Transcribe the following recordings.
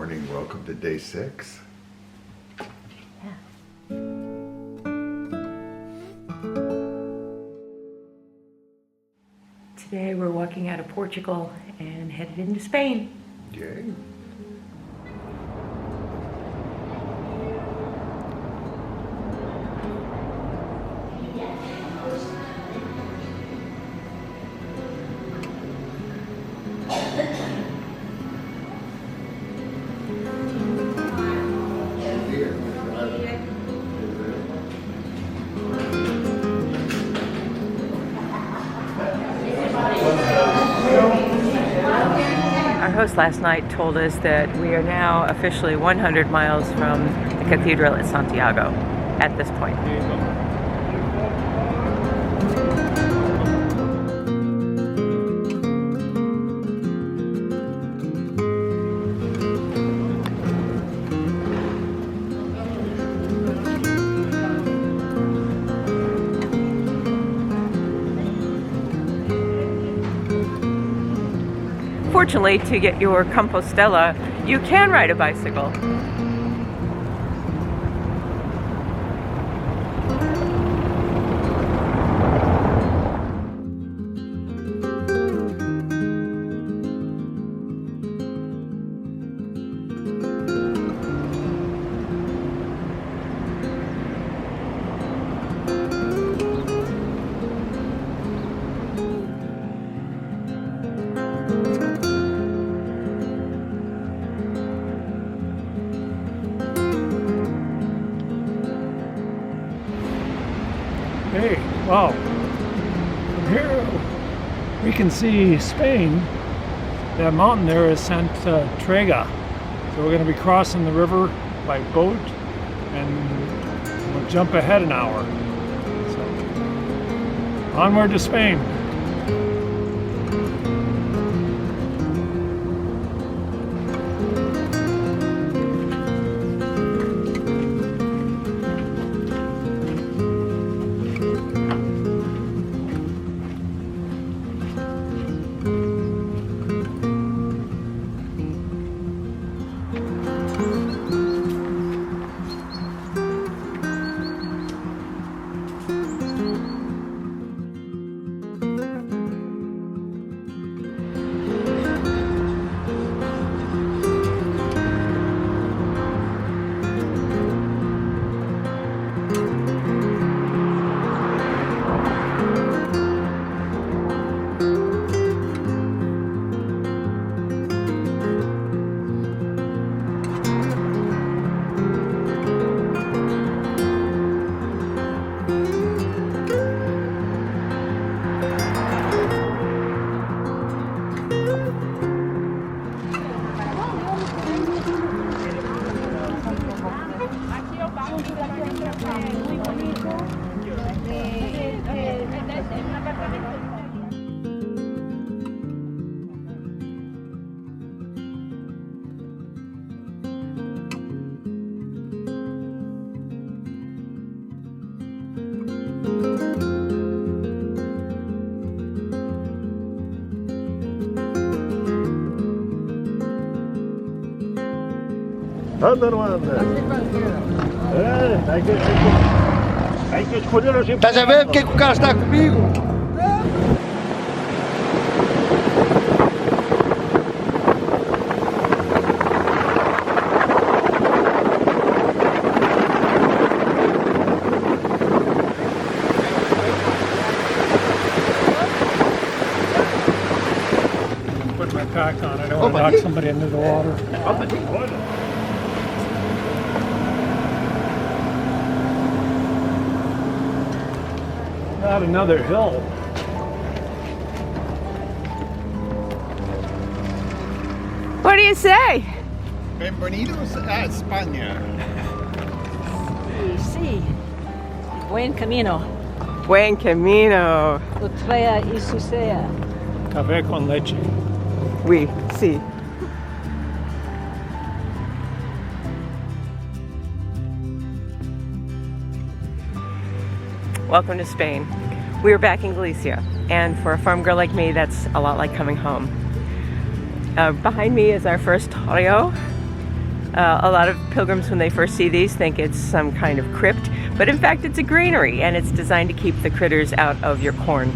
morning. Welcome to day 6. Today we're walking out of Portugal and headed into Spain. Yay. Our host last night told us that we are now officially 100 miles from the cathedral at Santiago at this point. Fortunately, to get your Compostela, you can ride a bicycle. Hey, wow. From here we can see Spain. That mountain there is Santa Trega. So we're going to be crossing the river by boat and we'll jump ahead an hour. So, onward to Spain. Anda, não anda. Tem que escolher os. Estás a ver porque é que o cara está comigo? Put my pack on. I don't want to knock somebody into the water. Not another hill. What do you say? Bienvenidos a España. Sí, buen camino. Buen camino. O traia y su sea. Café con leche. Oui, sí. Welcome to Spain. We are back in Galicia, and for a farm girl like me, that's a lot like coming home. Behind me is our first toreo. A lot of pilgrims, when they first see these, think it's some kind of crypt, but in fact it's a granary, and it's designed to keep the critters out of your corn.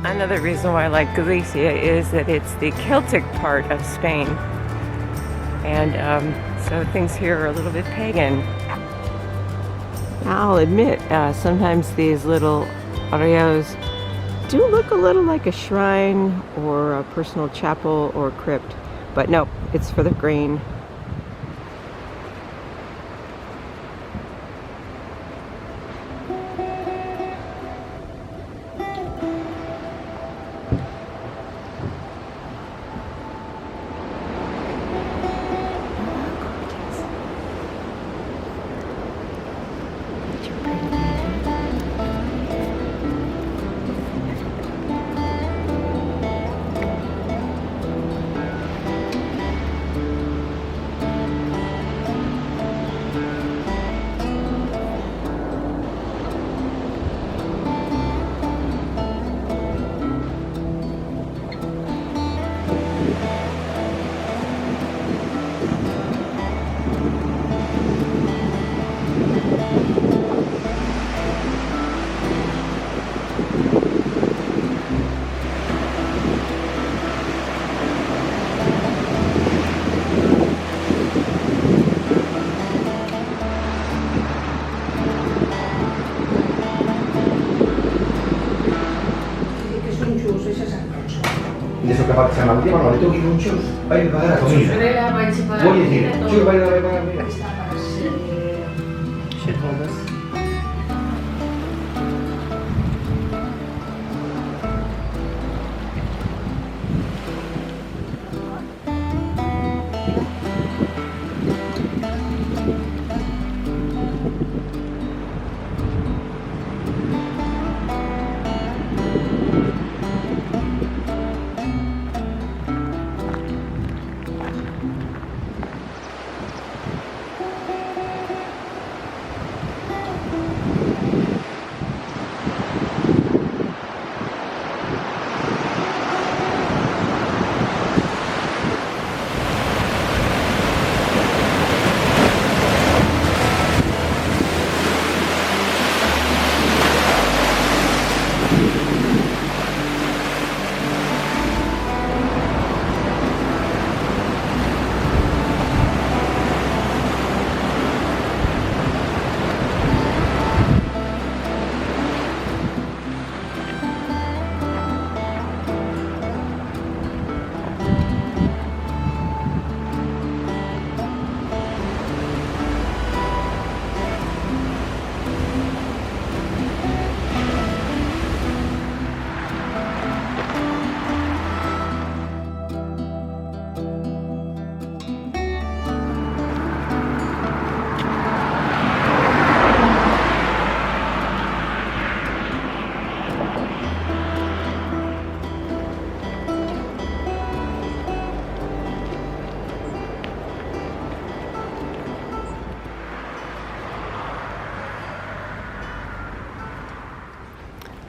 Another reason why I like Galicia is that it's the Celtic part of Spain, and so things here are a little bit pagan. I'll admit, sometimes these little arroyos do look a little like a shrine or a personal chapel or crypt, but no, it's for the grain. Adesso che facciamo al no, le tocchi non c'è, vai a pagare la comida. Voglio dire, c'è vai a pagare la comida. Should hold us.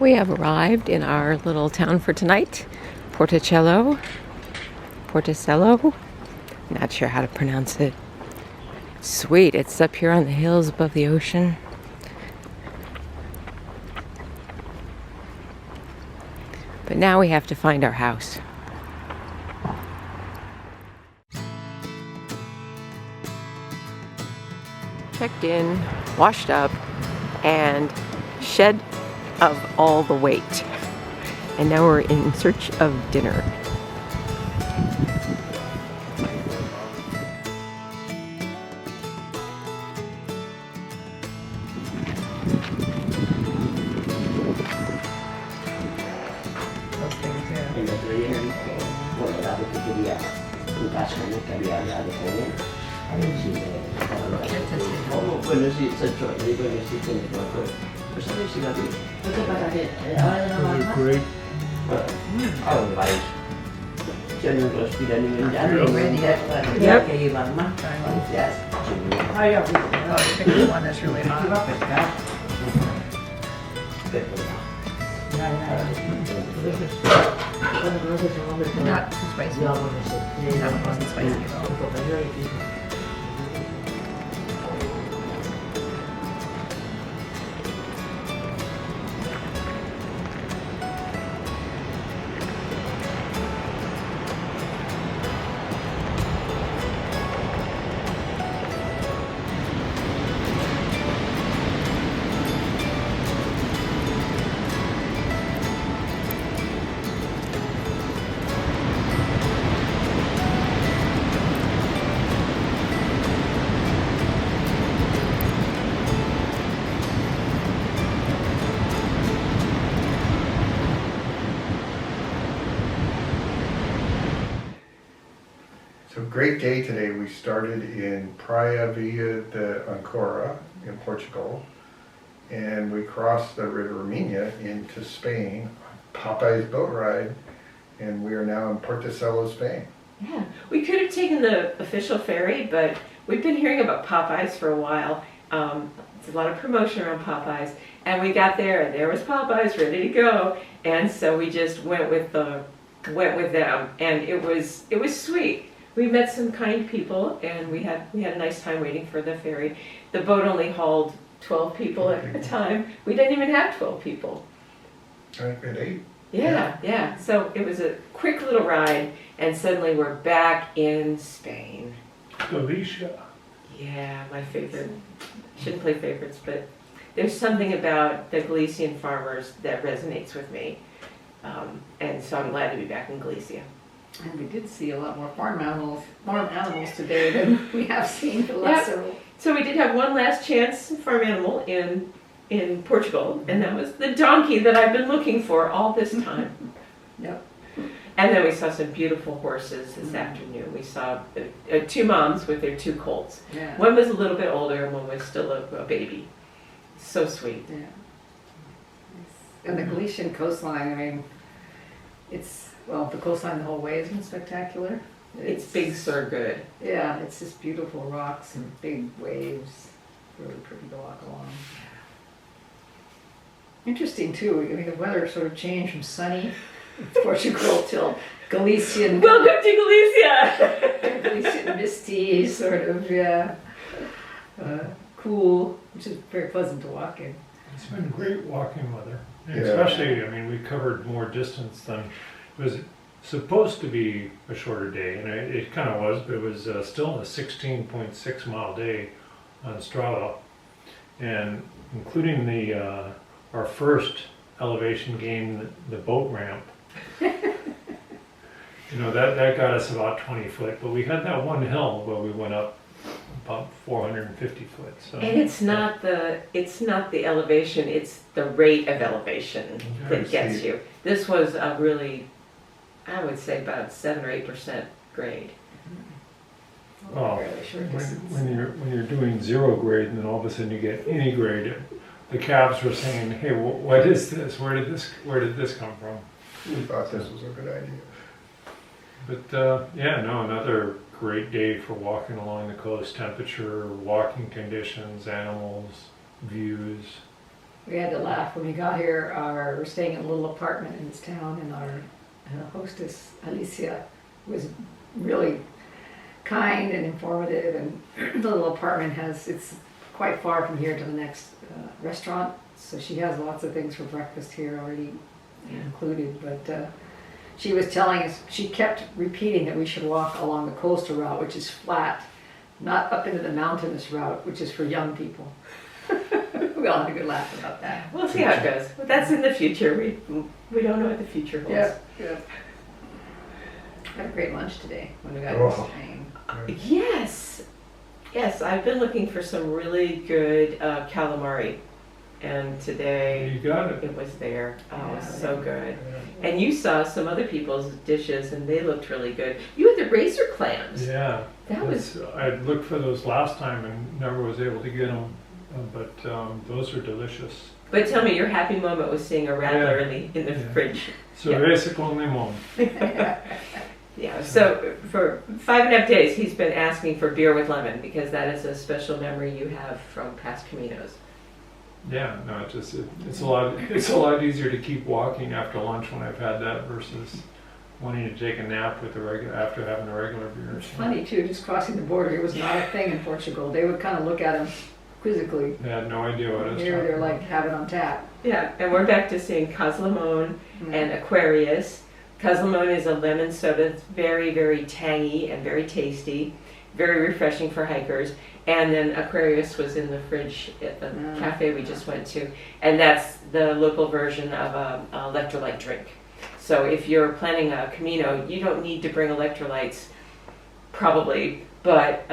We have arrived in our little town for tonight, Porticello. Not sure how to pronounce it. Sweet, it's up here on the hills above the ocean. But now we have to find our house. Checked in, washed up, and shed of all the weight. And now we're in search of dinner. El otro día, bueno, dado que quería un caso, ¿no? Que había hablado con él, a ver si bueno, sí, se echó, le digo, sí, tiene que ver. Pues a ver si la vi. ¿Qué pasa? Ahora no va más. Great. Ahora vais. Ya no respira ni el llano. Yep. Que iban más. Gracias. Oh yeah, we picked the one that's really hot. Not too spicy. That one wasn't spicy at all. So great day today. We started in Praia Villa de Ancora in Portugal, and we crossed the River Miña into Spain, Popeye's boat ride, and we are now in Porticello, Spain. Yeah, we could have taken the official ferry, but we've been hearing about Popeyes for a while. There's a lot of promotion around Popeyes, and we got there, and there was Popeyes ready to go, and so we just went with them, and it was sweet. We met some kind people, and we had a nice time waiting for the ferry. The boat only hauled 12 people at a time. We didn't even have 12 people. I think we had 8. Yeah. So it was a quick little ride, and suddenly we're back in Spain. Galicia. Yeah, my favorite. Shouldn't play favorites, but there's something about the Galician farmers that resonates with me. And so I'm glad to be back in Galicia. And we did see a lot more farm animals today than we have seen for the last several. So we did have one last chance farm animal in Portugal, and that was the donkey that I've been looking for all this time. Yep. And then we saw some beautiful horses this afternoon. We saw 2 moms with their 2 colts. Yeah. One was a little bit older, and one was still a baby. So sweet. Yeah. And the Galician coastline, I mean, the coastline the whole way has been spectacular. It's big, so good. Yeah, it's just beautiful rocks and big waves. Really pretty to walk along. Interesting too, I mean the weather sort of changed from sunny Portugal till Galician. Welcome to Galicia! Galician misty, sort of, yeah. Cool, which is very pleasant to walk in. It's been great walking weather. Yeah. Especially, I mean, we covered more distance than it was supposed to be a shorter day, and it kind of was, but it was still a 16.6 mile day on Strava, and including our first elevation gain, the boat ramp. That got us about 20 foot, but we had that one hill where we went up about 450 foot. So, And it's not the elevation, it's the rate of elevation that gets you. This was a really, I would say about 7 or 8% grade. well, Fairly short distance. when you're doing 0 grade and then all of a sudden you get any grade, the calves were saying, "Hey, what is this? Where did this come from?" We thought this was a good idea. But another great day for walking along the coast. Temperature, walking conditions, animals, views. We had to laugh when we got here. We're staying in a little apartment in this town, and our hostess Alicia was really kind and informative. And the little apartment it's quite far from here to the next restaurant, so she has lots of things for breakfast here already included. But she was telling us, she kept repeating that we should walk along the coastal route, which is flat, not up into the mountainous route, which is for young people. We all had a good laugh about that. We'll see how it goes. But that's in the future. We don't know what the future holds. Yeah. Had a great lunch today when we got Oh. to Spain. Yes. Yes, I've been looking for some really good calamari. And today You got it. it was there. Oh, it was Yeah. so good. And you saw some other people's dishes and they looked really good. You had the razor clams. Yeah. That was, I looked for those last time and never was able to get them, but those are delicious. but tell me, your happy moment was seeing a rattler in the Yeah. fridge. Cerveza con limón. Yeah, so for 5.5 days he's been asking for beer with lemon because that is a special memory you have from past Caminos. Yeah, no, it's a lot easier to keep walking after lunch when I've had that versus wanting to take a nap with after having a regular beer. It's funny too, just crossing the border, it was not a thing in Portugal. They would kind of look at him quizzically. I had no idea what I was Here talking they're about. like, have it on tap. Yeah, and we're back to seeing Coslamone Mm. and Aquarius. Coslamone is a lemon soda. It's very, very tangy and very tasty, very refreshing for hikers. And then Aquarius was in the fridge at the cafe we just went to, and that's the local version of an electrolyte drink. So if you're planning a Camino, you don't need to bring electrolytes, probably, but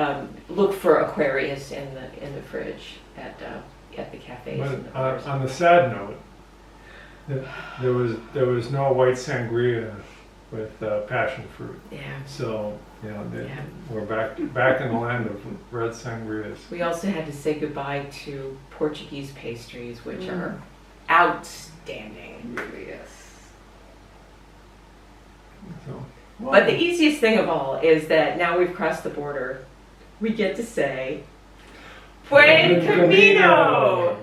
look for Aquarius in the fridge at the cafes. and the But bars. on the sad note, there was no white sangria with passion fruit. Yeah. So Yeah. we're back in the land of red sangrias. We also had to say goodbye to Portuguese pastries, which are outstanding. Really is. So, But the easiest thing of all is that now we've crossed the border, we get to say, Buen Camino!